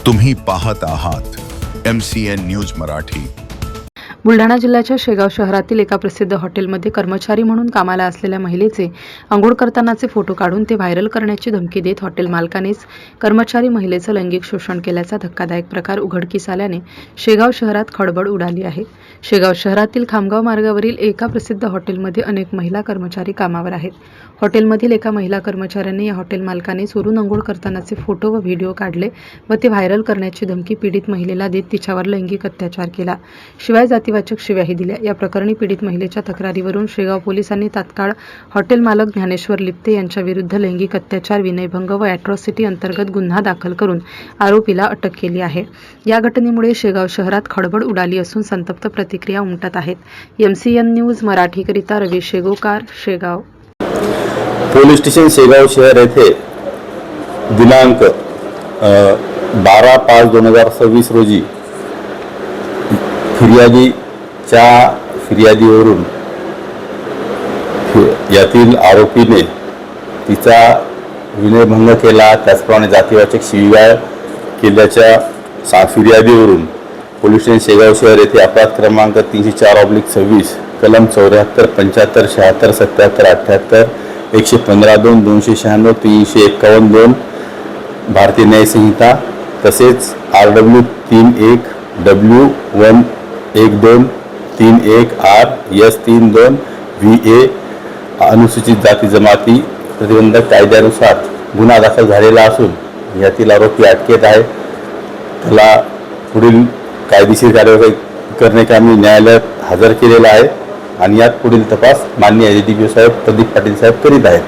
तुम्ही पाहत आहात MCN न्यूज मराठी। बुलढाणा जिल्ह्याच्या शेगाव शहरातील एका प्रसिद्ध हॉटेलमध्ये कर्मचारी म्हणून कामाला असलेल्या महिलेचे अंघोळ करतानाचे फोटो काढून ते व्हायरल करण्याची धमकी देत हॉटेल मालकानेच कर्मचारी महिलेचं लैंगिक शोषण केल्याचा धक्कादायक प्रकार उघडकीस आल्याने शेगाव शहरात खळबळ उडाली आहे। शेगाव शहरातील खामगाव मार्गावरील एका प्रसिद्ध हॉटेलमध्ये अनेक महिला कर्मचारी कामावर आहेत। हॉटेलमधील एका महिला कर्मचाऱ्याने या हॉटेल मालकाने चोरून अंघोळ करतानाचे फोटो व व्हिडिओ काढले व ते व्हायरल करण्याची धमकी पीडित महिलेला देत तिच्यावर लैंगिक अत्याचार केला। शिवाय जातीवाचक शिव्याही दिल्या। या प्रकरणी पीडित महिलेच्या तक्रारीवरून शेगाव पोलिसांनी तात्काळ हॉटेल मालक ज्ञानेश्वर लिप्ते यांच्या विरुद्ध लैंगिक अत्याचार, विनयभंग व ॲट्रॉसिटी अंतर्गत गुन्हा दाखल करून आरोपीला अटक केली आहे। या घटनेमुळे शेगाव शहरात खळबळ उडाली असून संतप्त प्रतिक्रिया उमटत आहेत। MCN न्यूज मराठीकरिता रवी शेगोकार, शेगाव। पोलीस स्टेशन शेगाव शहर येथे दिनांक 12/5/2026 रोजी फिर्यादीच्या फिर्यादीवरून यातील आरोपीने तिचा विनयभंग केला, त्याचप्रमाणे जातीवाचक शिवीगाळ केल्याच्या फिर्यादीवरून पोलीस स्टेशन शेगाव शहर येथे अपराध क्रमांक 304/26 कलम 74, 75, 76, 77, 78, 115(2), 296, 351(2) भारतीय न्याय संहिता तसेच RW 31 W1 12 31 R S 32 VA अनुसूचित जाती जमाती प्रतिबंधक कायद्यानुसार गुन्हा दाखल झालेला असून यातील आरोपी अटकेत आहे। त्याला पुढील कायदेशीर कार्यवाही करण्याकामी न्यायालयात हजर केलेला आहे आणि यात पुढील तपास माननीय ADPO साहेब प्रदीप पाटील साहेब करीत आहेत।